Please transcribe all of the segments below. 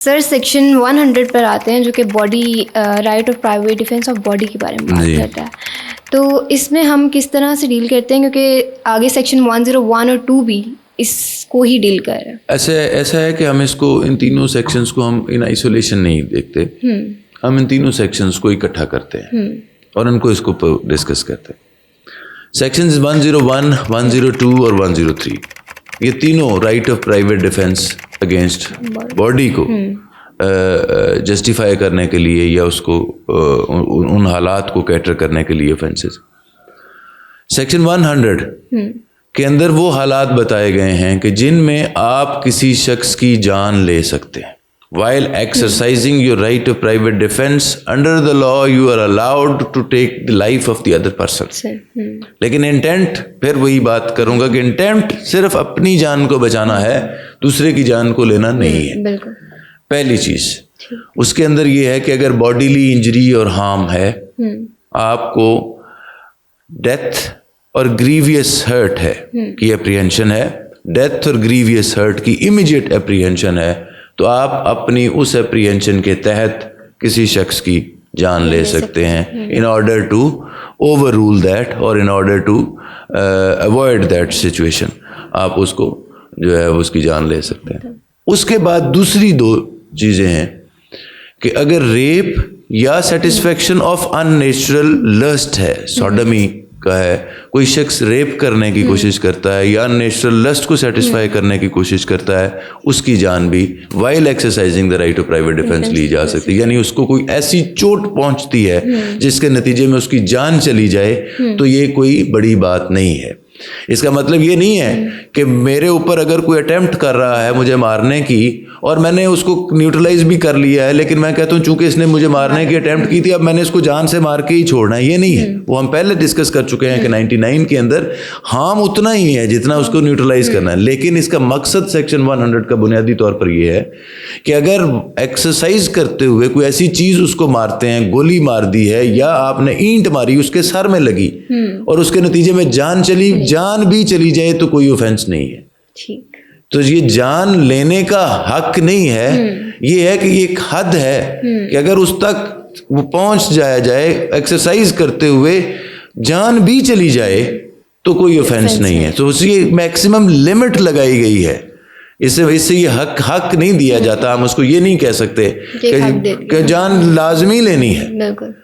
Sir section 100 पर आते हैं जो कि body right of private defence of body के बारे में बात करता है। तो इसमें हम किस तरह से डील करते हैं, क्योंकि आगे सेक्शन 101 और 2 भी इसको ही डील कर रहे हैं। ऐसा है कि हम इसको इन तीनों सेक्शंस को हम इन आइसोलेशन नहीं देखते, हम इन तीनों सेक्शंस को इकट्ठा करते हैं और इनको इसको डिस्कस करते हैं। सेक्शंस 101, 102 और 103 ये तीनों right of private defence against body को जस्टिफाई करने के लिए या उसको उन हालात को कैटर करने के लिए ऑफेंसेस। सेक्शन 100 के अंदर वो हालात बताए गए हैं कि जिनमें आप किसी शख्स की जान ले सकते हैं। While exercising your right of private defense under the law, you are allowed to take the life of the other person. लेकिन इंटेंट, फिर वही बात करूंगा कि इंटेंट सिर्फ अपनी जान को बचाना है, दूसरे की जान को लेना नहीं है। बिल्कुल। पहली चीज उसके अंदर ये है कि अगर बॉडीली इंजरी और हार्म है, आपको डेथ और ग्रीवियस हर्ट है की एप्रीहेंशन है, डेथ और ग्रीवियस हर्ट की इमीडिएट एप्रीहेंशन है, तो आप अपनी उस एप्रीहेंशन के तहत किसी शख्स की जान ले सकते हैं in order to overrule that और in order to avoid that situation. आप उसको जो है उसकी जान ले सकते हैं। उसके बाद दूसरी दो चीज़ें हैं कि अगर रेप या सेटिस्फेक्शन ऑफ अननेचुरल लस्ट है, सॉडमी का है, कोई शख्स रेप करने की कोशिश करता है या नेचुरल लस्ट को सेटिस्फाई करने की कोशिश करता है, उसकी जान भी while exercising the right of private defence ली जा सकती है। यानी उसको कोई ऐसी चोट पहुंचती है जिसके नतीजे में उसकी जान चली जाए, तो ये कोई बड़ी बात नहीं है। इसका मतलब ये नहीं है कि मेरे ऊपर अगर कोई अटेम्प्ट कर रहा है मुझे मारने की और मैंने उसको न्यूट्रलाइज भी कर लिया है, लेकिन मैं कहता हूँ चूंकि इसने मुझे मारने की अटेम्प्ट की थी, अब मैंने इसको जान से मार के ही छोड़ना है, ये नहीं है। वो हम पहले डिस्कस कर चुके हैं कि 99 के अंदर हार्म उतना ही है जितना उसको न्यूट्रलाइज करना है। लेकिन इसका मकसद सेक्शन 100 का बुनियादी तौर पर यह है कि अगर एक्सरसाइज करते हुए कोई ऐसी चीज उसको मारते हैं, गोली मार दी है या आपने ईंट मारी उसके सर में लगी और उसके नतीजे में जान भी चली जाए, तो कोई ऑफेंस नहीं है। ठीक। तो ये जान लेने का हक नहीं है, ये है कि ये एक हद है कि अगर उस तक वो पहुंच जाए एक्सरसाइज करते हुए जान भी चली जाए तो कोई ऑफेंस नहीं है। तो उसकी मैक्सिमम लिमिट लगाई गई है। इससे ये हक नहीं दिया जाता। हम उसको ये नहीं कह सकते कि जान लाजमी लेनी है।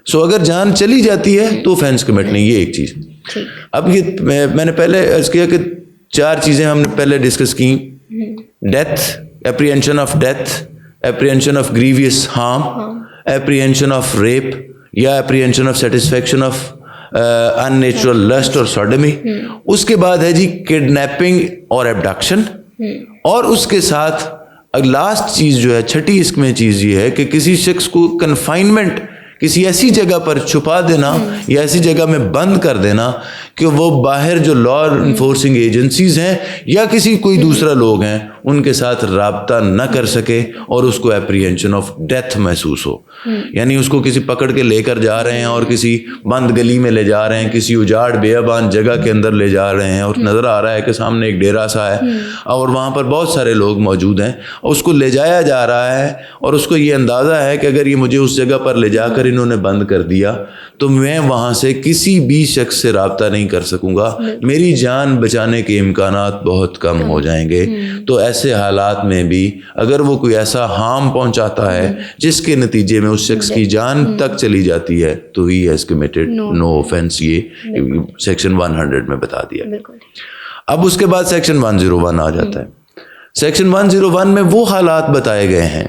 सो अगर जान चली जाती है तो ऑफेंस कमिट नहीं, ये एक चीज। अब ये मैंने पहले अर्ज किया कि 4 चीजें हमने पहले डिस्कस की। Death, apprehension of death, apprehension of grievous harm, apprehension of rape या apprehension of satisfaction of unnatural lust और सॉडमी। उसके बाद है जी किडनैपिंग और एब्डक्शन, और उसके साथ लास्ट चीज जो है, छठी इसमें चीज ये है कि किसी शख्स को कन्फाइनमेंट, किसी ऐसी जगह पर छुपा देना या ऐसी जगह में बंद कर देना कि वो बाहर जो लॉ इन्फोर्सिंग एजेंसीज हैं या किसी कोई दूसरा लोग हैं उनके साथ राब्ता न कर सके और उसको एप्रीहेंशन ऑफ डेथ महसूस हो। यानी उसको किसी पकड़ के लेकर जा रहे हैं और किसी बंद गली में ले जा रहे हैं, किसी उजाड़ बेअबान जगह के अंदर ले जा रहे हैं और नजर आ रहा है कि सामने एक डेरा सा है और वहाँ पर बहुत सारे लोग मौजूद हैं और उसको ले जाया जा रहा है और उसको ये अंदाज़ा है कि अगर ये मुझे उस जगह पर ले जाकर इन्होंने बंद कर दिया तो मैं वहाँ से किसी भी शख्स से राब्ता नहीं कर सकूंगा, मेरी जान बचाने के इम्कानात बहुत कम हो जाएंगे। तो ऐसे हालात में भी अगर वो कोई ऐसा हार्म पहुंचाता है जिसके नतीजे में उस शख्स की जान तक चली जाती है तो he has committed no offence. ये सेक्शन 100 में बता दिया। अब उसके बाद सेक्शन 101 आ जाता है। सेक्शन 101 में वो हालात बताए गए हैं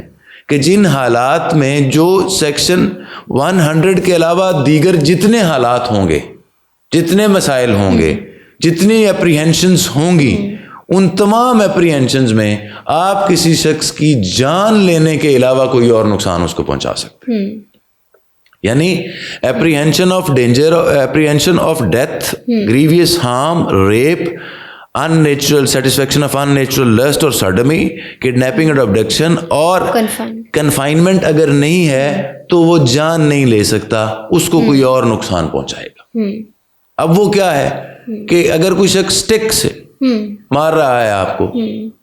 कि जिन हालात में जो सेक्शन 100 के अलावा दीगर जितने हालात होंगे, जितने मसाइल होंगे, जितनी एप्रीहेंशंस होंगी, उन तमाम एप्रीहेंशंस में आप किसी शख्स की जान लेने के अलावा कोई और नुकसान उसको पहुंचा सकते हैं। यानी apprehension of danger, apprehension of death, grievous harm, rape, unnatural satisfaction of unnatural lust और सडमी, किडनैपिंग और अबडक्शन और कन्फाइनमेंट अगर नहीं है तो वो जान नहीं ले सकता, उसको कोई और नुकसान पहुंचाएगा। अब वो क्या है कि अगर कोई शख्स स्टिक से मार रहा है आपको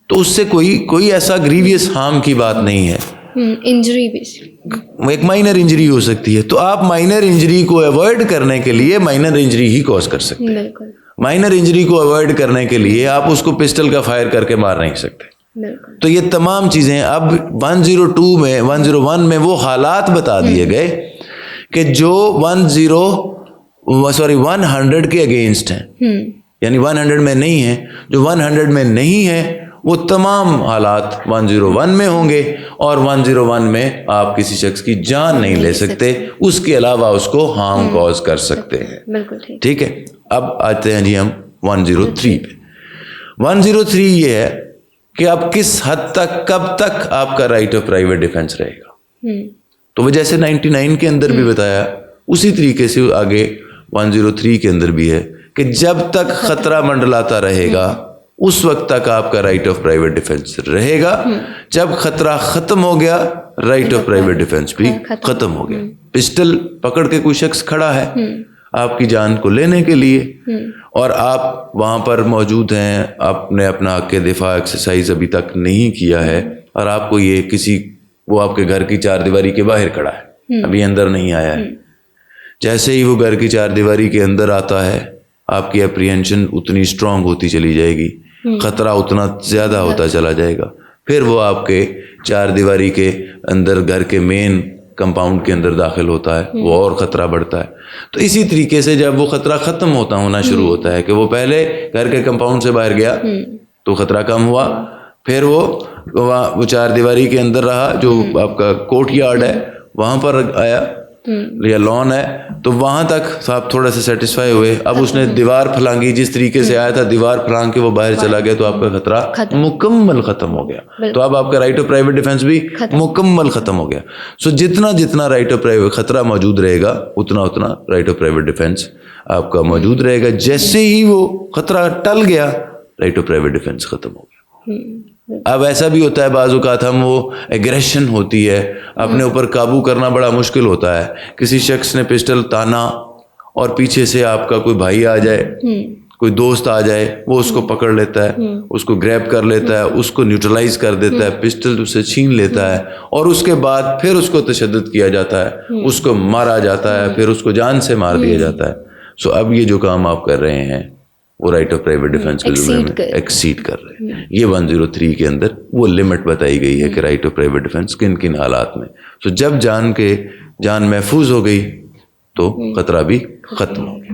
तो उससे कोई ऐसा ग्रीवियस हार्म की बात नहीं है, इंजरी बेसिकली, एक माइनर इंजरी हो सकती है, तो आप माइनर इंजरी को अवॉइड करने के लिए माइनर इंजरी ही कॉज कर सकते हैं। बिल्कुल माइनर इंजरी को अवॉइड करने के लिए आप उसको पिस्टल का फायर करके मार नहीं सकते। बिल्कुल। तो ये तमाम चीजें अब 102 में 101 में वो हालात बता दिए गए कि जो 100 के अगेंस्ट हैं, यानी 100 में नहीं है, जो 100 में नहीं है वो तमाम हालात 101 में होंगे, और 101 में आप किसी शख्स की जान नहीं ले सकते, उसके अलावा उसको हार्म कॉज कर सकते हैं। बिल्कुल ठीक है। अब आते हैं जी हम 103 पे। 103 ये है कि आप किस हद तक, कब तक आपका राइट ऑफ प्राइवेट डिफेंस रहेगा। तो वो जैसे 99 के अंदर भी बताया, उसी तरीके से आगे 103 के अंदर भी है कि जब तक खतरा मंडलाता रहेगा उस वक्त तक आपका राइट ऑफ प्राइवेट डिफेंस रहेगा। जब खतरा खत्म हो गया, राइट ऑफ प्राइवेट डिफेंस भी खत्म हो गया। पिस्टल पकड़ के कोई शख्स खड़ा है आपकी जान को लेने के लिए, और आप वहां पर मौजूद हैं, आपने अपना हक दिफा एक्सरसाइज अभी तक नहीं किया है, और आपको ये किसी, वो आपके घर की चारदीवारी के बाहर खड़ा है, अभी अंदर नहीं आया है। जैसे ही वो घर की चारदीवारी के अंदर आता है, आपकी अप्रीहेंशन उतनी स्ट्रांग होती चली जाएगी, खतरा उतना ज्यादा होता चला जाएगा। फिर वो आपके चारदीवारी के अंदर, घर के मेन कंपाउंड के अंदर दाखिल होता है, वो और खतरा बढ़ता है। तो इसी तरीके से जब वो खतरा खत्म होना शुरू होता है, कि वो पहले घर के कंपाउंड से बाहर गया तो खतरा कम हुआ, फिर वो चारदीवारी के अंदर रहा, जो आपका कोर्ट यार्ड है वहां पर आया या लॉन है, तो वहां तक आप थोड़ा सा सेटिस्फाई हुए। अब उसने दीवार फलांगी, जिस तरीके से आया था दीवार फलांग के वो बाहर चला गया, तो आपका खतरा मुकम्मल खत्म हो गया। तो अब आपका राइट ऑफ प्राइवेट डिफेंस भी मुकम्मल खत्म हो गया। सो जितना जितना राइट ऑफ प्राइवेट खतरा मौजूद रहेगा, उतना उतना राइट ऑफ प्राइवेट डिफेंस आपका मौजूद रहेगा। जैसे ही वो खतरा टल गया, राइट ऑफ प्राइवेट डिफेंस खत्म हो गया। अब ऐसा भी होता है बाज़ औक़ात हम, वो एग्रेशन होती है, अपने ऊपर काबू करना बड़ा मुश्किल होता है। किसी शख्स ने पिस्टल ताना और पीछे से आपका कोई भाई आ जाए, कोई दोस्त आ जाए, वो उसको पकड़ लेता है, उसको ग्रैब कर लेता है, उसको न्यूट्रलाइज कर देता है, पिस्टल उससे छीन लेता है, और उसके बाद फिर उसको तशद्दुद किया जाता है, उसको मारा जाता है, फिर उसको जान से मार दिया जाता है। सो अब ये जो काम आप कर रहे हैं वो राइट ऑफ प्राइवेट डिफेंस के जुम्मे में एक्सीड कर रहे हैं। ये 103 के अंदर वो लिमिट बताई गई है कि राइट ऑफ प्राइवेट डिफेंस किन किन हालात में। तो जब जान महफूज हो गई तो खतरा भी खत्म हो गया।